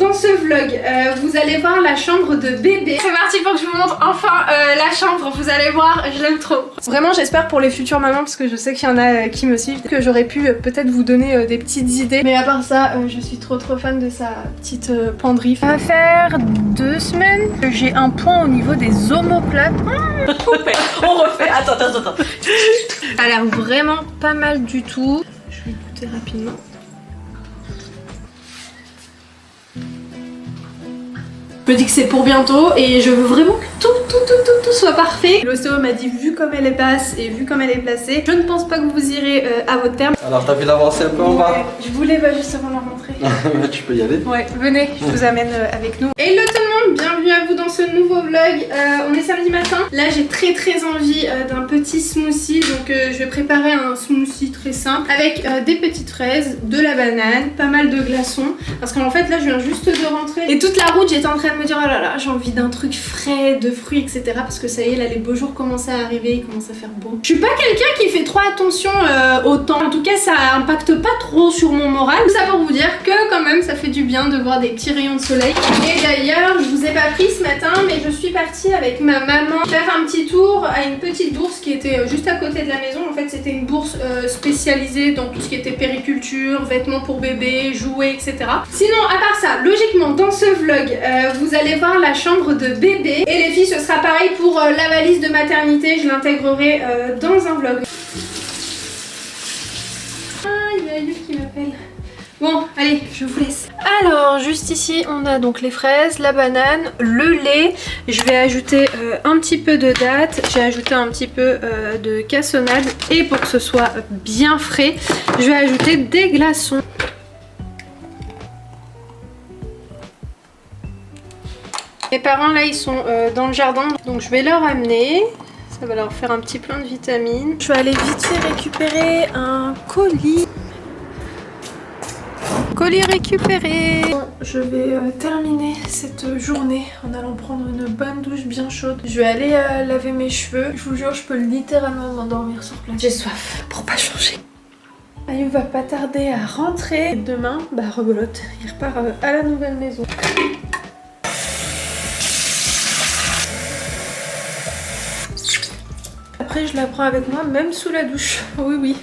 dans ce vlog, vous allez voir la chambre de bébé. C'est parti pour que je vous montre enfin la chambre. Vous allez voir, je l'aime trop. Vraiment, j'espère pour les futures mamans, parce que je sais qu'il y en a qui me suivent, que j'aurais pu peut-être vous donner des petites idées. Mais à part ça, je suis trop fan de sa petite penderie. Ça va faire 2 semaines que j'ai un point au niveau des omoplates. On refait. Attends. Ça a l'air vraiment pas mal du tout. Je vais goûter rapidement. Je me dis que c'est pour bientôt et je veux vraiment que tout soit parfait. L'ostéo m'a dit, vu comme elle est basse et vu comme elle est placée, je ne pense pas que vous irez à votre terme. Alors t'as vu l'avancée un peu en bas? Je voulais juste avant la rentrée. Tu peux y aller. Ouais, venez, je vous amène avec nous. Hello tout le monde, bienvenue à vous dans ce nouveau vlog. On est samedi matin. Là j'ai très envie d'un petit smoothie. Donc je vais préparer un smoothie très simple avec des petites fraises, de la banane, pas mal de glaçons. Parce qu'en fait là je viens juste de rentrer et toute la route j'étais en train de me dire oh là là, j'ai envie d'un truc frais, de fruits, etc. Parce que ça y est, là les beaux jours commencent à arriver, il commence à faire beau. Je suis pas quelqu'un qui fait trop attention au temps. En tout cas ça impacte pas trop sur mon moral. Tout ça pour vous dire que quand même ça fait du bien de voir des petits rayons de soleil. Et d'ailleurs je vous ai pas pris ce matin, mais je suis partie avec ma maman faire un petit tour à une petite bourse qui était juste à côté de la maison. En fait c'était une bourse spécialisée dans tout ce qui était périculture, vêtements pour bébé, jouets, etc. Sinon à part ça, logiquement dans ce vlog vous allez voir la chambre de bébé. Et les filles ce sera pareil pour la valise de maternité, je l'intégrerai dans un vlog. Ah, il y a Yu qui m'appelle. Bon, allez, je vous laisse. Alors, juste ici, on a donc les fraises, la banane, le lait. Je vais ajouter un petit peu de dattes. J'ai ajouté un petit peu de cassonade. Et pour que ce soit bien frais, je vais ajouter des glaçons. Mes parents, là, ils sont dans le jardin. Donc, je vais leur amener. Ça va leur faire un petit plein de vitamines. Je vais aller vite fait récupérer un colis. Colis récupéré. Bon, je vais terminer cette journée en allant prendre une bonne douche bien chaude. Je vais aller laver mes cheveux. Je vous jure, je peux littéralement m'endormir sur place. J'ai soif pour pas changer. Ayou va pas tarder à rentrer. Et demain, bah rebelote, il repart à la nouvelle maison. Après, je la prends avec moi, même sous la douche. Oui.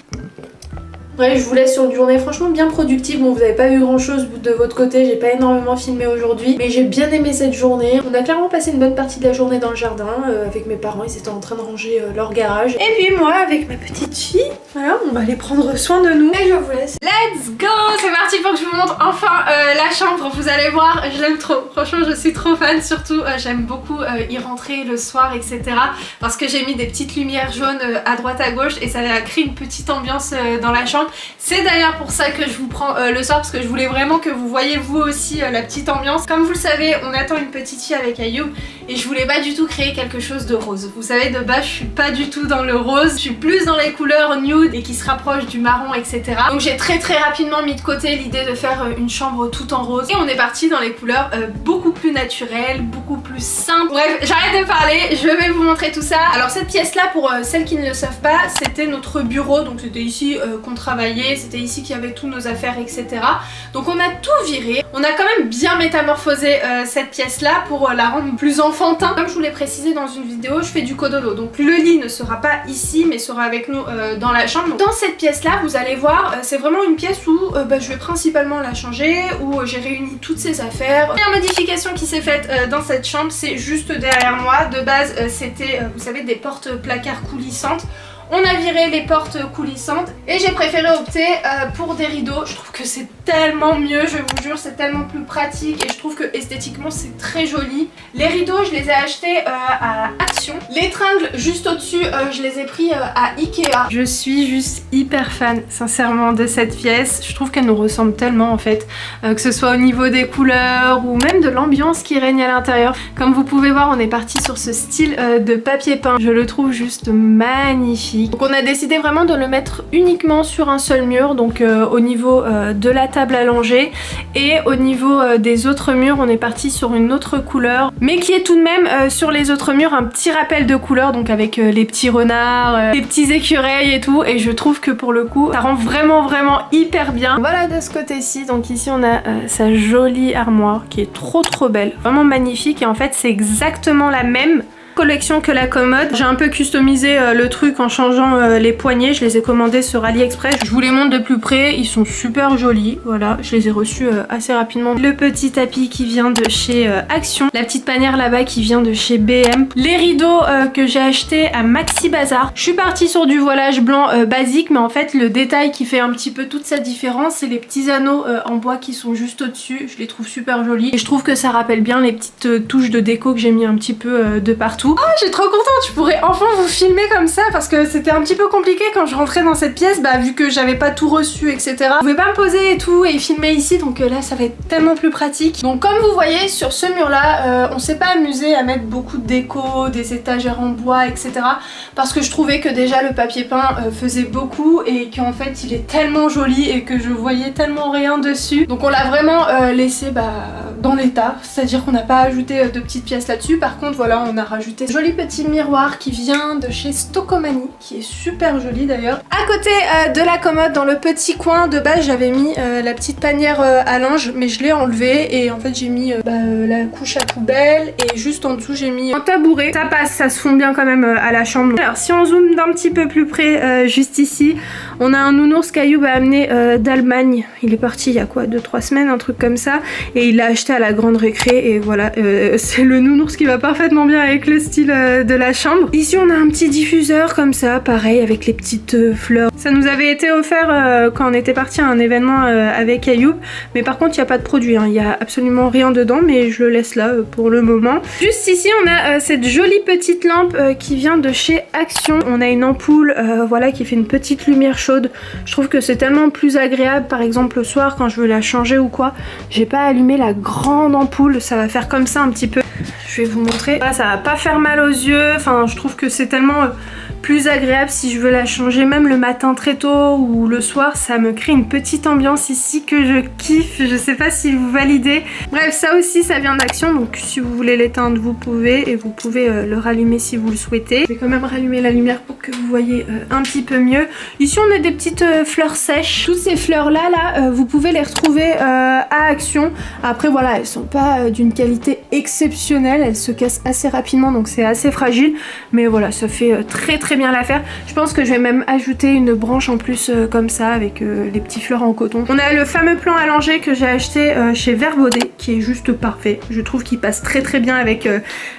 Ouais, je vous laisse sur une journée franchement bien productive. Bon, vous n'avez pas vu grand chose de votre côté, j'ai pas énormément filmé aujourd'hui, mais j'ai bien aimé cette journée. On a clairement passé une bonne partie de la journée dans le jardin avec mes parents, ils étaient en train de ranger leur garage. Et puis moi, avec ma petite fille, voilà, on va aller prendre soin de nous. Et je vous laisse. Let's go! C'est parti pour que je vous montre enfin la chambre. Vous allez voir, je l'aime trop. Franchement, je suis trop fan. Surtout, j'aime beaucoup y rentrer le soir, etc. Parce que j'ai mis des petites lumières jaunes à droite à gauche et ça a créé une petite ambiance dans la chambre. C'est d'ailleurs pour ça que je vous prends le soir, parce que je voulais vraiment que vous voyez vous aussi la petite ambiance. Comme vous le savez, on attend une petite fille avec Ayou et je voulais pas du tout créer quelque chose de rose. Vous savez, de base je suis pas du tout dans le rose, je suis plus dans les couleurs nude et qui se rapprochent du marron, etc. Donc j'ai très rapidement mis de côté l'idée de faire une chambre tout en rose et on est parti dans les couleurs beaucoup plus naturelles, beaucoup plus simples. Bref, j'arrête de parler, je vais vous montrer tout ça. Alors cette pièce là, pour celles qui ne le savent pas, c'était notre bureau, donc c'était ici qu'on travaillait. C'était ici qu'il y avait tous nos affaires, etc. Donc on a tout viré. On a quand même bien métamorphosé cette pièce là pour la rendre plus enfantin. Comme je vous l'ai précisé dans une vidéo, je fais du codolo. Donc le lit ne sera pas ici mais sera avec nous dans la chambre. Donc, dans cette pièce là, vous allez voir, c'est vraiment une pièce où je vais principalement la changer, où j'ai réuni toutes ces affaires. La première modification qui s'est faite dans cette chambre, c'est juste derrière moi. De base c'était, vous savez, des portes placards coulissantes. On a viré les portes coulissantes et j'ai préféré opter pour des rideaux. Je trouve que c'est tellement mieux, je vous jure, c'est tellement plus pratique et je trouve que esthétiquement c'est très joli. Les rideaux, je les ai achetés à Action. Les tringles juste au-dessus, je les ai pris à Ikea. Je suis juste hyper fan, sincèrement, de cette pièce. Je trouve qu'elle nous ressemble tellement en fait, que ce soit au niveau des couleurs ou même de l'ambiance qui règne à l'intérieur. Comme vous pouvez voir, on est parti sur ce style de papier peint. Je le trouve juste magnifique. magnifique. Donc on a décidé vraiment de le mettre uniquement sur un seul mur, donc au niveau de la table à langer, et au niveau des autres murs on est parti sur une autre couleur, mais qui est tout de même sur les autres murs un petit rappel de couleur, donc avec les petits renards, les petits écureuils et tout, et je trouve que pour le coup ça rend vraiment hyper bien. Voilà de ce côté-ci, donc ici on a sa jolie armoire qui est trop belle, vraiment magnifique, et en fait c'est exactement la même collection que la commode. J'ai un peu customisé le truc en changeant les poignées, je les ai commandés sur AliExpress. Je vous les montre de plus près, ils sont super jolis, voilà, je les ai reçus assez rapidement. Le petit tapis qui vient de chez Action, la petite panière là-bas qui vient de chez BM, les rideaux que j'ai achetés à Maxi Bazar. Je suis partie sur du voilage blanc basique, mais en fait le détail qui fait un petit peu toute sa différence, c'est les petits anneaux en bois qui sont juste au-dessus. Je les trouve super jolis et je trouve que ça rappelle bien les petites touches de déco que j'ai mis un petit peu de partout. Oh, je suis trop contente, je pourrais enfin vous filmer comme ça parce que c'était un petit peu compliqué quand je rentrais dans cette pièce, bah vu que j'avais pas tout reçu, etc. Je pouvais pas me poser et tout et filmer ici, donc là ça va être tellement plus pratique. Donc comme vous voyez sur ce mur là, on s'est pas amusé à mettre beaucoup de déco, des étagères en bois, etc. parce que je trouvais que déjà le papier peint faisait beaucoup et qu'en fait il est tellement joli et que je voyais tellement rien dessus. Donc on l'a vraiment laissé dans l'état, c'est-à-dire qu'on n'a pas ajouté de petites pièces là-dessus. Par contre voilà, on a rajouté ce joli petit miroir qui vient de chez Stockomanie, qui est super joli d'ailleurs. À côté de la commode, dans le petit coin de base, j'avais mis la petite panière à linge, mais je l'ai enlevée et en fait j'ai mis la couche à poubelle et juste en dessous j'ai mis un tabouret. Ça passe, ça se fond bien quand même à la chambre. Alors si on zoome d'un petit peu plus près, juste ici, on a un nounours qu'Ayoub a amené d'Allemagne. Il est parti il y a quoi, 2-3 semaines, un truc comme ça, et il l'a acheté à la grande récré et voilà, c'est le nounours qui va parfaitement bien avec le style de la chambre. Ici on a un petit diffuseur comme ça, pareil avec les petites fleurs. Ça nous avait été offert quand on était parti à un événement avec Ayoub, mais par contre il n'y a pas de produit, hein. Il n'y a absolument rien dedans, mais je le laisse là pour le moment. Juste ici on a cette jolie petite lampe qui vient de chez Action. On a une ampoule voilà, qui fait une petite lumière chaude. Je trouve que c'est tellement plus agréable, par exemple le soir quand je veux la changer ou quoi, j'ai pas allumé la grande ampoule, ça va faire comme ça un petit peu. Je vais vous montrer. Voilà, ça va pas faire mal aux yeux, enfin je trouve que c'est tellement plus agréable si je veux la changer même le matin très tôt ou le soir. Ça me crée une petite ambiance ici que je kiffe, je sais pas si vous validez. Bref, ça aussi ça vient d'Action, donc si vous voulez l'éteindre vous pouvez, et vous pouvez le rallumer si vous le souhaitez. Je vais quand même rallumer la lumière pour que vous voyez un petit peu mieux. Ici on a des petites fleurs sèches. Toutes ces fleurs là vous pouvez les retrouver à Action. Après voilà, elles sont pas d'une qualité exceptionnelle, elles se cassent assez rapidement donc c'est assez fragile, mais voilà, ça fait très bien l'affaire. Je pense que je vais même ajouter une branche en plus comme ça avec les petits fleurs en coton. On a le fameux plan à langer que j'ai acheté chez Verbaudet qui est juste parfait. Je trouve qu'il passe très bien avec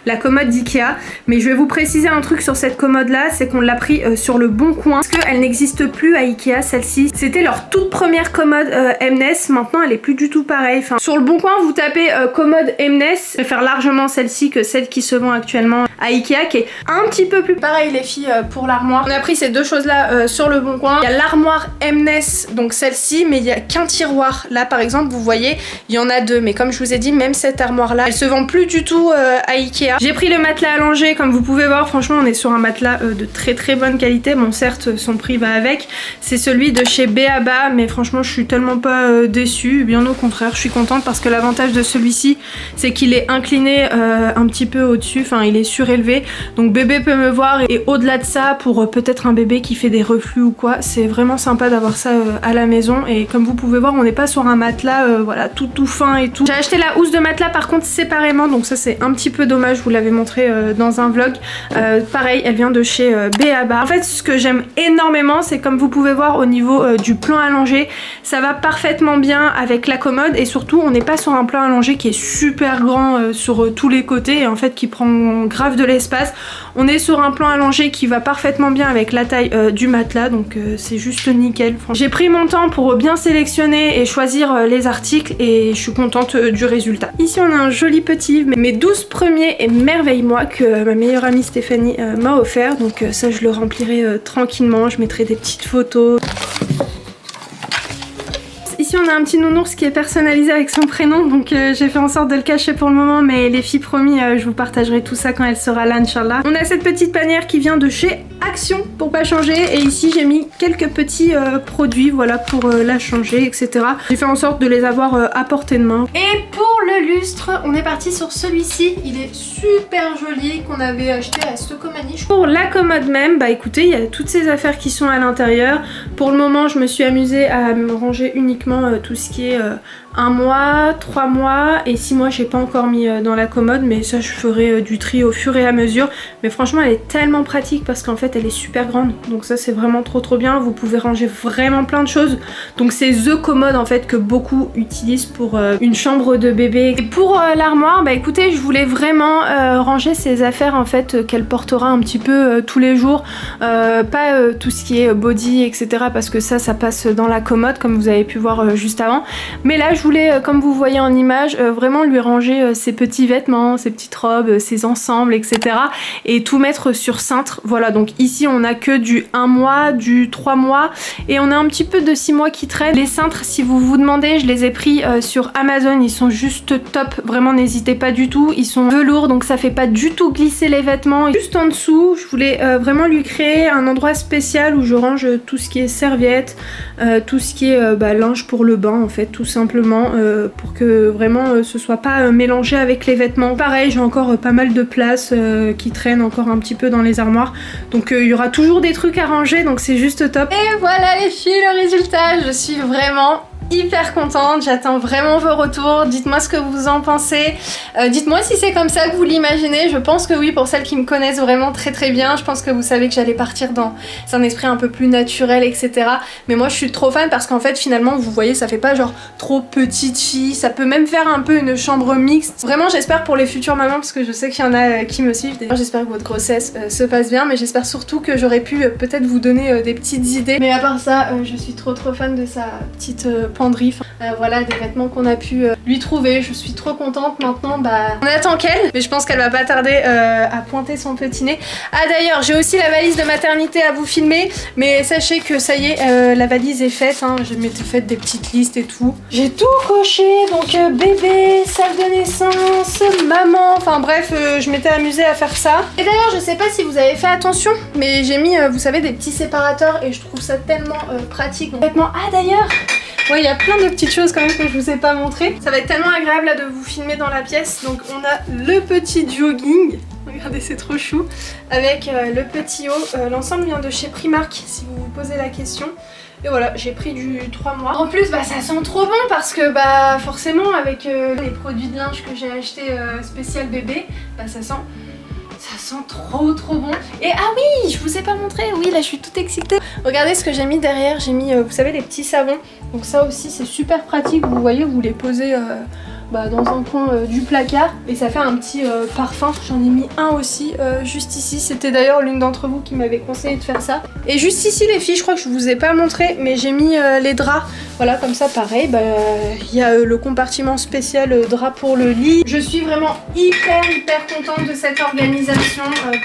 la commode d'Ikea, mais je vais vous préciser un truc sur cette commode là, c'est qu'on l'a pris sur le bon coin parce qu'elle n'existe plus à Ikea, celle-ci. C'était leur toute première commode Mness, maintenant elle est plus du tout pareille. Enfin, sur le bon coin vous tapez commode Mness, je préfère largement celle-ci que celle qui se vend actuellement à Ikea qui est un petit peu plus pareil les filles pour l'armoire. On a pris ces deux choses là sur le bon coin. Il y a l'armoire Mness, donc celle-ci, mais il n'y a qu'un tiroir. Là par exemple vous voyez il y en a deux, mais comme je vous ai dit même cette armoire là elle se vend plus du tout à Ikea. J'ai pris le matelas à langer, comme vous pouvez voir franchement on est sur un matelas de très bonne qualité. Bon certes son prix va avec, c'est celui de chez B.A.B.A, mais franchement je suis tellement pas déçue, bien au contraire je suis contente parce que l'avantage de celui-ci c'est qu'il est incliné un petit peu au-dessus, enfin il est surélevé, donc bébé peut me voir, et au-delà de ça pour peut-être un bébé qui fait des reflux ou quoi, c'est vraiment sympa d'avoir ça à la maison. Et comme vous pouvez voir on n'est pas sur un matelas voilà tout fin et tout. J'ai acheté la housse de matelas par contre séparément, donc ça c'est un petit peu dommage, je vous l'avais montré dans un vlog. Pareil elle vient de chez B.A.B.A. En fait ce que j'aime énormément c'est comme vous pouvez voir au niveau du plan à langer, ça va parfaitement bien avec la commode, et surtout on n'est pas sur un plan à langer qui est super grand sur tous les côtés et en fait qui prend grave de l'espace. On est sur un plan à langer qui va parfaitement bien avec la taille du matelas, donc c'est juste nickel. J'ai pris mon temps pour bien sélectionner et choisir les articles et je suis contente du résultat. Ici on a un joli petit livre, mes 12 premiers émerveille-moi, que ma meilleure amie Stéphanie m'a offert, donc ça je le remplirai tranquillement, je mettrai des petites photos. Ici on a un petit nounours qui est personnalisé avec son prénom, donc j'ai fait en sorte de le cacher pour le moment, mais les filles promis je vous partagerai tout ça quand elle sera là, Inch'Allah. On a cette petite panière qui vient de chez action pour pas changer. Et ici j'ai mis quelques petits produits, voilà, pour la changer, etc. J'ai fait en sorte de les avoir à portée de main. Et pour le lustre, on est parti sur celui-ci. Il est super joli, qu'on avait acheté à Stocomanie. Pour la commode même, bah écoutez, il y a toutes ces affaires qui sont à l'intérieur. Pour le moment, je me suis amusée à me ranger uniquement tout ce qui est 1 mois, 3 mois et 6 mois. J'ai pas encore mis dans la commode, mais ça je ferai du tri au fur et à mesure. Mais franchement, elle est tellement pratique parce qu'en fait elle est super grande, donc ça c'est vraiment trop bien. Vous pouvez ranger vraiment plein de choses, donc c'est the commode en fait que beaucoup utilisent pour une chambre de bébé. Et pour l'armoire, bah écoutez, je voulais vraiment ranger ces affaires en fait qu'elle portera un petit peu tous les jours, pas tout ce qui est body, etc., parce que ça passe dans la commode comme vous avez pu voir juste avant. Mais là je voulais, comme vous voyez en image, vraiment lui ranger ses petits vêtements, ses petites robes, ses ensembles, etc., et tout mettre sur cintre. Voilà, donc ici on a que du 1 mois, du 3 mois et on a un petit peu de 6 mois qui traînent. Les cintres, si vous vous demandez, je les ai pris sur Amazon, ils sont juste top, vraiment n'hésitez pas du tout. Ils sont velours, donc ça fait pas du tout glisser les vêtements. Et juste en dessous, je voulais vraiment lui créer un endroit spécial où je range tout ce qui est serviettes, tout ce qui est linge pour le bain en fait, tout simplement, pour que vraiment ce soit pas mélangé avec les vêtements. Pareil, j'ai encore pas mal de place qui traînent encore un petit peu dans les armoires, donc il y aura toujours des trucs à ranger, donc c'est juste top. Et voilà les filles, le résultat, je suis vraiment hyper contente, j'attends vraiment vos retours, dites-moi ce que vous en pensez, dites-moi si c'est comme ça que vous l'imaginez. Je pense que oui, pour celles qui me connaissent vraiment très bien, je pense que vous savez que j'allais partir dans un esprit un peu plus naturel, etc. Mais moi je suis trop fan parce qu'en fait finalement vous voyez, ça fait pas genre trop petite fille, ça peut même faire un peu une chambre mixte. Vraiment j'espère pour les futures mamans, parce que je sais qu'il y en a qui me suivent. D'ailleurs j'espère que votre grossesse se passe bien, mais j'espère surtout que j'aurais pu peut-être vous donner des petites idées. Mais à part ça, je suis trop fan de sa petite penderie. Voilà des vêtements qu'on a pu lui trouver. Je suis trop contente. Maintenant on attend qu'elle, mais je pense qu'elle va pas tarder à pointer son petit nez. Ah d'ailleurs j'ai aussi la valise de maternité à vous filmer, mais sachez que ça y est, la valise est faite, hein. Je m'étais faite des petites listes et tout. J'ai tout coché, donc bébé, salle de naissance, maman, enfin bref, je m'étais amusée à faire ça. Et d'ailleurs je sais pas si vous avez fait attention, mais j'ai mis vous savez des petits séparateurs et je trouve ça tellement pratique. Ah d'ailleurs, ouais, il y a plein de petites choses quand même que je vous ai pas montré. Ça va être tellement agréable là de vous filmer dans la pièce. Donc on a le petit jogging, regardez c'est trop chou, avec le petit haut. L'ensemble vient de chez Primark si vous vous posez la question. Et voilà, j'ai pris du 3 mois. En plus, ça sent trop bon parce que forcément avec les produits de linge que j'ai acheté spécial bébé, ça sent trop bon. Et ah oui, je vous ai pas montré, oui là je suis toute excitée. Regardez ce que j'ai mis derrière, j'ai mis vous savez les petits savons. Donc ça aussi c'est super pratique, vous voyez, vous les posez dans un coin du placard et ça fait un petit parfum. J'en ai mis un aussi juste ici, c'était d'ailleurs l'une d'entre vous qui m'avait conseillé de faire ça. Et juste ici les filles, je crois que je vous ai pas montré, mais j'ai mis les draps, voilà comme ça pareil, il y a le compartiment spécial drap pour le lit. Je suis vraiment hyper contente de cette organisation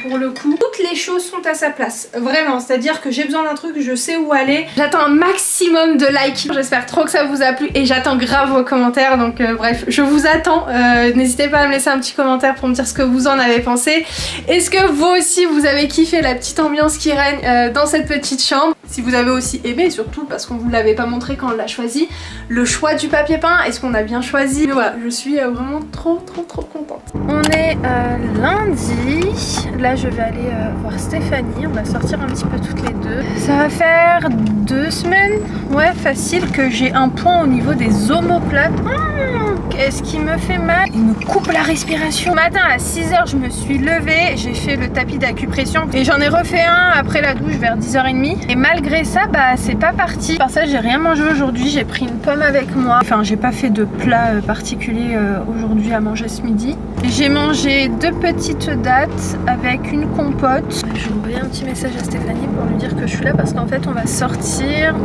pour le coup. Toutes les choses sont à sa place, vraiment, c'est à dire que j'ai besoin d'un truc, je sais où aller. J'attends un maximum de likes, j'espère trop que ça vous a plu et j'attends grave vos commentaires, donc bref, je vous attends. N'hésitez pas à me laisser un petit commentaire pour me dire ce que vous en avez pensé. Est-ce que vous aussi vous avez kiffé la petite ambiance qui règne dans cette petite chambre? Si vous avez aussi aimé, surtout parce qu'on vous l'avait pas montré quand on l'a choisi, le choix du papier peint, est-ce qu'on a bien choisi? Mais voilà, je suis vraiment trop contente. On est lundi, là je vais aller voir Stéphanie, on va sortir un petit peu toutes les deux. Ça va faire 2 semaines, ouais facile, que j'ai un point au niveau des omoplates. Qu'est-ce qui me fait mal? Il me coupe la respiration. Ce matin à 6h je me suis levée, j'ai fait le tapis d'acupression et j'en ai refait un après la douche vers 10h30. Et malgré ça, c'est pas parti. Par ça, j'ai rien mangé aujourd'hui, j'ai pris une pomme avec moi. Enfin, j'ai pas fait de plat particulier aujourd'hui à manger ce midi. J'ai mangé 2 petites dattes avec une compote. Je vais envoyer un petit message à Stéphanie pour lui dire que je suis là parce qu'en fait on va sortir,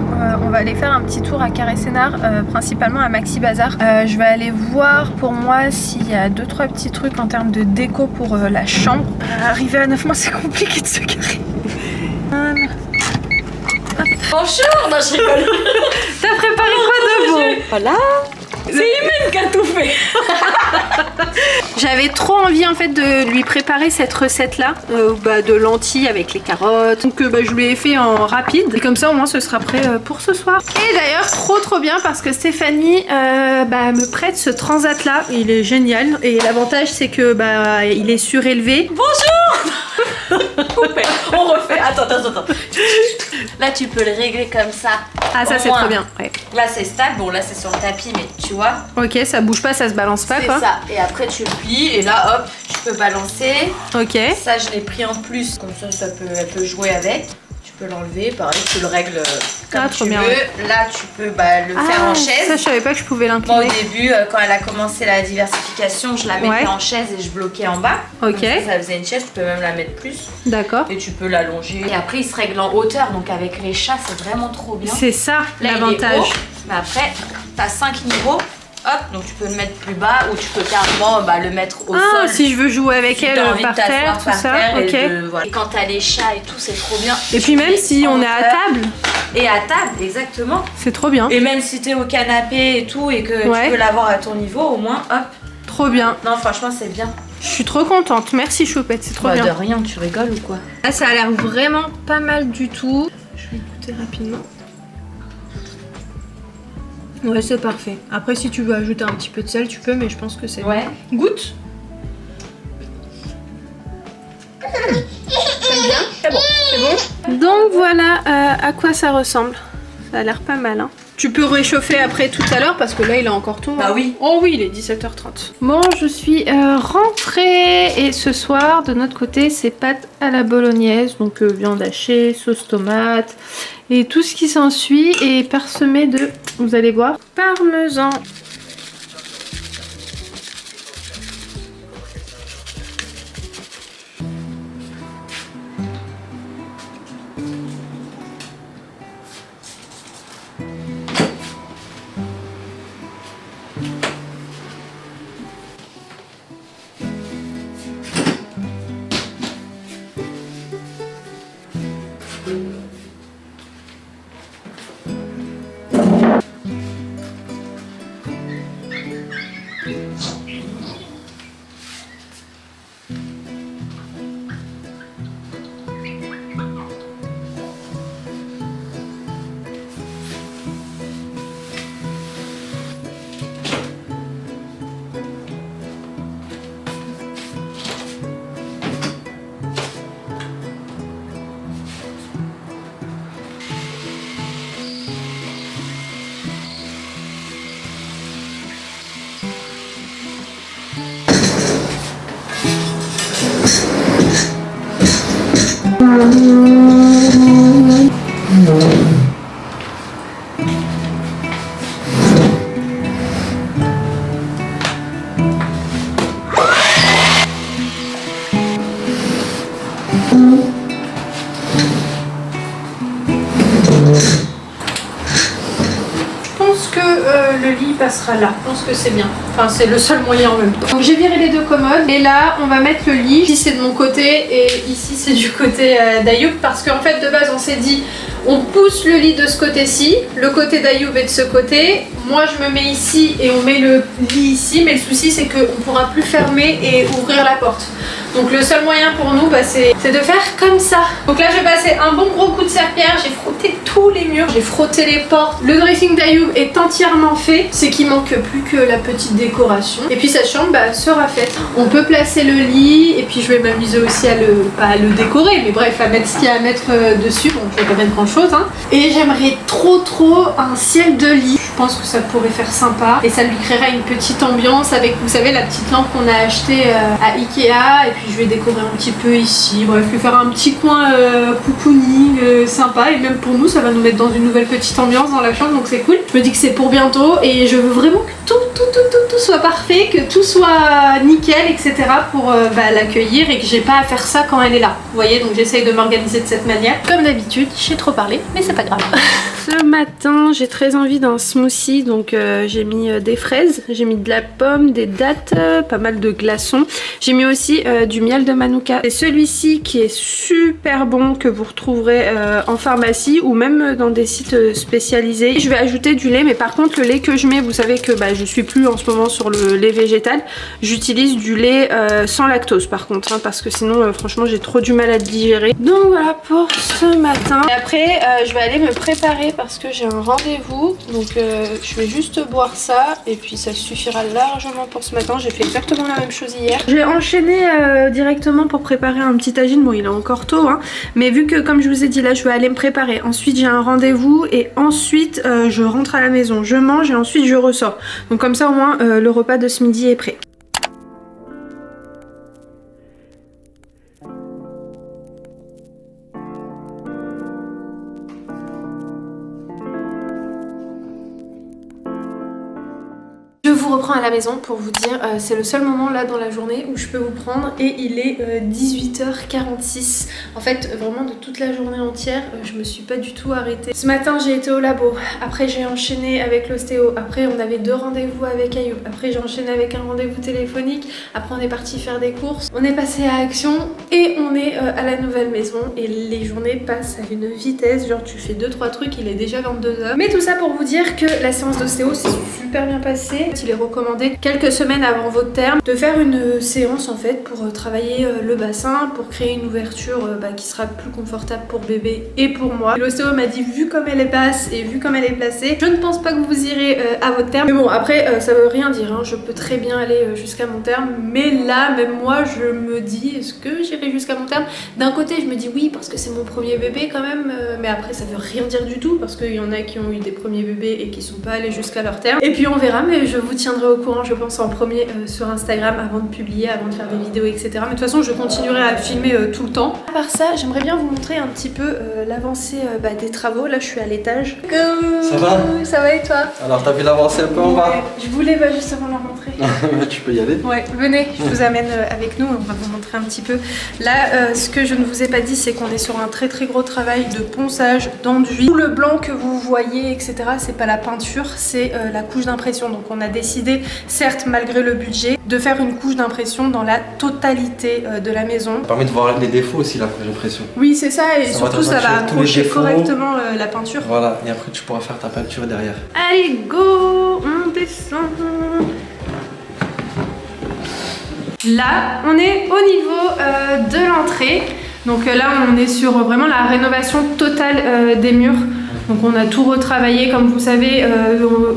on va aller faire un petit tour à Carré-Sénard, principalement à Maxi Bazar. Je vais aller voir pour moi s'il y a 2-3 petits trucs en termes de déco pour la chambre. Arriver à 9 mois c'est compliqué de se garer. Bonjour, non je rigole. T'as préparé quoi de beau? Voilà. C'est Imen qui a tout fait. J'avais trop envie en fait de lui préparer cette recette là de lentilles avec les carottes. Donc je lui ai fait en rapide et comme ça au moins ce sera prêt pour ce soir. Et d'ailleurs trop bien parce que Stéphanie me prête ce transat là. Il est génial et l'avantage c'est que il est surélevé. Bonjour. On refait. Attends. Là tu peux le régler comme ça. Ah ça c'est trop bien. Ouais. Là c'est stable, bon là c'est sur le tapis mais tu vois. Ok, ça bouge pas, ça se balance pas quoi. C'est ça. Et après tu le plies et là hop, tu peux balancer. Ok. Ça je l'ai pris en plus, comme ça elle peut jouer avec. Tu peux l'enlever, pareil, tu le règles comme tu veux. Là tu peux le faire en chaise. Ça je savais pas que je pouvais l'incliner. Moi au début, quand elle a commencé la diversification, je la mettais en chaise et je bloquais en bas. Ok. Ça faisait une chaise, tu peux même la mettre plus. D'accord. Et tu peux l'allonger. Et après il se règle en hauteur, donc avec les chats c'est vraiment trop bien. C'est ça l'avantage. Mais après, tu as 5 niveaux. Hop, donc tu peux le mettre plus bas ou tu peux carrément le mettre au sol. Ah, si je veux jouer avec elle par terre, tout ça. Ok. Et quand t'as les chats et tout, c'est trop bien. Et puis même si on est à table. Et à table, exactement. C'est trop bien. Et même si t'es au canapé et tout et que tu peux l'avoir à ton niveau, au moins, hop. Trop bien. Non, franchement, c'est bien. Je suis trop contente. Merci Choupette, c'est trop bien. De rien, tu rigoles ou quoi? Là, ça a l'air vraiment pas mal du tout. Je vais goûter rapidement. Ouais, c'est parfait. Après, si tu veux ajouter un petit peu de sel, tu peux, mais je pense que c'est bon. Goûte. T'aimes bien? C'est bon. C'est bon. Donc voilà à quoi ça ressemble. Ça a l'air pas mal, hein. Tu peux réchauffer après tout à l'heure parce que là il est encore tôt. Bah oui. Oh oui, il est 17h30. Bon, je suis rentrée et ce soir de notre côté c'est pâtes à la bolognaise, donc viande hachée, sauce tomate et tout ce qui s'ensuit et parsemé de, vous allez voir, parmesan. Le lit passera là, je pense que c'est bien. Enfin c'est le seul moyen en même temps. Donc j'ai viré les deux commodes et là on va mettre le lit. Ici c'est de mon côté et ici c'est du côté d'Ayoub parce qu'en fait de base on s'est dit on pousse le lit de ce côté-ci, le côté d'Ayoub est de ce côté. Moi je me mets ici et on met le lit ici, mais le souci c'est qu'on ne pourra plus fermer et ouvrir la porte. Donc le seul moyen pour nous c'est de faire comme ça. Donc là je vais passer un bon gros coup de serpillère, j'ai frotté tous les murs, j'ai frotté les portes. Le dressing d'Ayoub est entièrement fait, c'est qu'il manque plus que la petite décoration. Et puis cette chambre sera faite. On peut placer le lit et puis je vais m'amuser aussi à pas à le décorer, mais bref à mettre ce qu'il y a à mettre dessus. Bon je vais pas mettre grand chose hein. Et j'aimerais trop un ciel de lit. Je pense que ça pourrait faire sympa et ça lui créera une petite ambiance avec, vous savez, la petite lampe qu'on a achetée à Ikea. Et puis je vais décorer un petit peu ici, bref, lui faire un petit coin cocooning sympa. Et même pour nous ça va nous mettre dans une nouvelle petite ambiance dans la chambre, donc c'est cool. Je me dis que c'est pour bientôt et je veux vraiment que tout soit parfait, que tout soit nickel, etc. pour l'accueillir et que j'ai pas à faire ça quand elle est là. Vous voyez, donc j'essaye de m'organiser de cette manière. Comme d'habitude, j'ai trop parlé, mais c'est pas grave. Ce matin, j'ai très envie d'un smoothie, donc j'ai mis des fraises, j'ai mis de la pomme, des dattes, pas mal de glaçons. J'ai mis aussi du miel de Manuka. C'est celui-ci qui est super bon, que vous retrouverez en pharmacie ou même dans des sites spécialisés. Je vais ajouter du lait, mais par contre le lait que je mets, vous savez que je suis plus en ce moment sur le lait végétal. J'utilise du lait sans lactose par contre, hein, parce que sinon franchement j'ai trop du mal à le digérer. Donc voilà pour ce matin. Et après je vais aller me préparer parce que j'ai un rendez-vous. Donc je vais juste boire ça et puis ça suffira largement pour ce matin. J'ai fait exactement la même chose hier. J'ai enchaîné directement pour préparer un petit tagine. Bon il est encore tôt hein, mais vu que comme je vous ai dit là je vais aller me préparer. Ensuite j'ai un rendez-vous et ensuite je rentre à la maison, je mange et ensuite je ressors. Donc comme ça au moins le repas de ce midi est prêt. Je vous reprends à la maison pour vous dire, c'est le seul moment là dans la journée où je peux vous prendre et il est 18h46. En fait vraiment de toute la journée entière je me suis pas du tout arrêtée. Ce matin j'ai été au labo, après j'ai enchaîné avec l'ostéo, après on avait 2 rendez-vous avec Ayoub, après j'ai enchaîné avec un rendez-vous téléphonique, après on est parti faire des courses, on est passé à Action et on est à la nouvelle maison et les journées passent à une vitesse, genre tu fais 2-3 trucs, il est déjà 22h. Mais tout ça pour vous dire que la séance d'ostéo s'est super bien passée. Il est recommandé quelques semaines avant votre terme de faire une séance en fait pour travailler le bassin, pour créer une ouverture qui sera plus confortable pour bébé et pour moi. L'ostéo m'a dit vu comme elle est basse et vu comme elle est placée, je ne pense pas que vous irez à votre terme. Mais bon après ça veut rien dire, hein. Je peux très bien aller jusqu'à mon terme, mais là même moi je me dis est-ce que j'irai jusqu'à mon terme? D'un côté je me dis oui parce que c'est mon premier bébé quand même, mais après ça veut rien dire du tout parce qu'il y en a qui ont eu des premiers bébés et qui sont pas allés jusqu'à leur terme. Et puis on verra, mais je vous tiendrai au courant je pense en premier sur Instagram avant de publier, avant de faire des vidéos etc. Mais de toute façon je continuerai à filmer tout le temps. À part ça j'aimerais bien vous montrer un petit peu l'avancée des travaux. Là je suis à l'étage. Ça va? Ça va et toi? Alors t'as vu l'avancée un peu en bas? Je voulais justement la montrer. Tu peux y aller? Ouais, venez, je vous amène avec nous, on va vous montrer un petit peu. Là, ce que je ne vous ai pas dit, c'est qu'on est sur un très très gros travail de ponçage, d'enduit. Tout le blanc que vous voyez, etc., c'est pas la peinture, c'est la couche d'impression. Donc on a décidé, certes, malgré le budget, de faire une couche d'impression dans la totalité de la maison. Ça permet de voir les défauts aussi, la couche d'impression. Oui, c'est ça, et surtout ça va accrocher correctement la peinture. Voilà, et après tu pourras faire ta peinture derrière. Allez, go, on descend. Là, on est au niveau de l'entrée. Donc là, on est sur vraiment la rénovation totale des murs. Donc on a tout retravaillé, comme vous savez,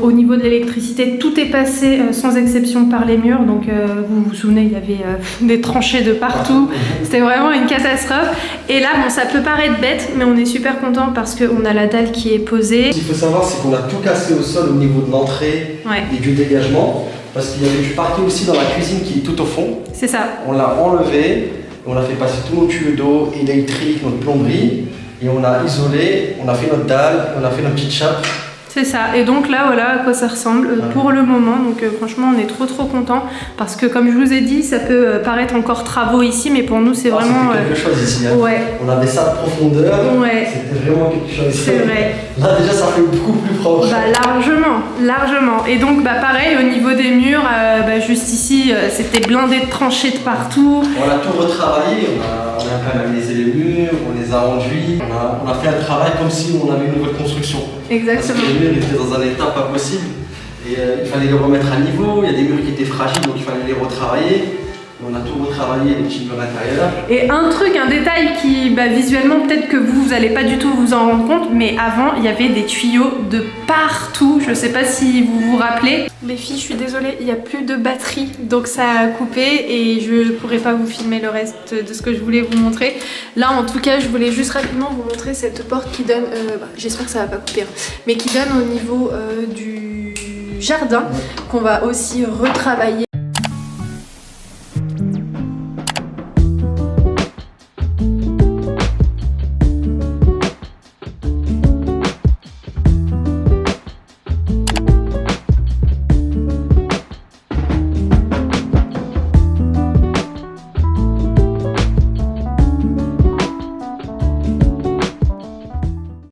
au niveau de l'électricité, tout est passé sans exception par les murs. Donc vous vous souvenez, il y avait des tranchées de partout. C'était vraiment une catastrophe. Et là, bon, ça peut paraître bête, mais on est super content parce qu'on a la dalle qui est posée. Ce qu'il faut savoir, c'est qu'on a tout cassé au sol au niveau de l'entrée et du dégagement. Parce qu'il y avait du parquet aussi dans la cuisine qui est tout au fond. C'est ça. On l'a enlevé, on a fait passer tous nos tuyaux d'eau électrique, notre plomberie. Et on a isolé, on a fait notre dalle, on a fait notre petite chape. C'est ça, et donc là voilà à quoi ça ressemble pour le moment, donc franchement on est trop contents parce que comme je vous ai dit ça peut paraître encore travaux ici mais pour nous c'est vraiment... C'était quelque chose ici, hein. Ouais. On avait ça de profondeur, c'était vraiment quelque chose. C'est vrai. Là déjà ça fait beaucoup plus propre. Largement. Et donc pareil au niveau des murs, juste ici c'était blindé de tranchées de partout. On a tout retravaillé, on a canalisé les murs, on les a enduits, on a fait un travail comme si on avait une nouvelle construction. Exactement. Parce que les murs étaient dans un état pas possible et il fallait les remettre à niveau, il y a des murs qui étaient fragiles donc il fallait les retravailler. On a tout retravaillé, les petits murs intérieurs. Et un détail qui visuellement peut-être que vous allez pas du tout vous en rendre compte, mais avant il y avait des tuyaux de partout, je sais pas si vous vous rappelez. Les filles, je suis désolée, il n'y a plus de batterie donc ça a coupé et je pourrais pas vous filmer le reste de ce que je voulais vous montrer. Là en tout cas je voulais juste rapidement vous montrer cette porte qui donne, j'espère que ça va pas couper, mais qui donne au niveau du jardin qu'on va aussi retravailler.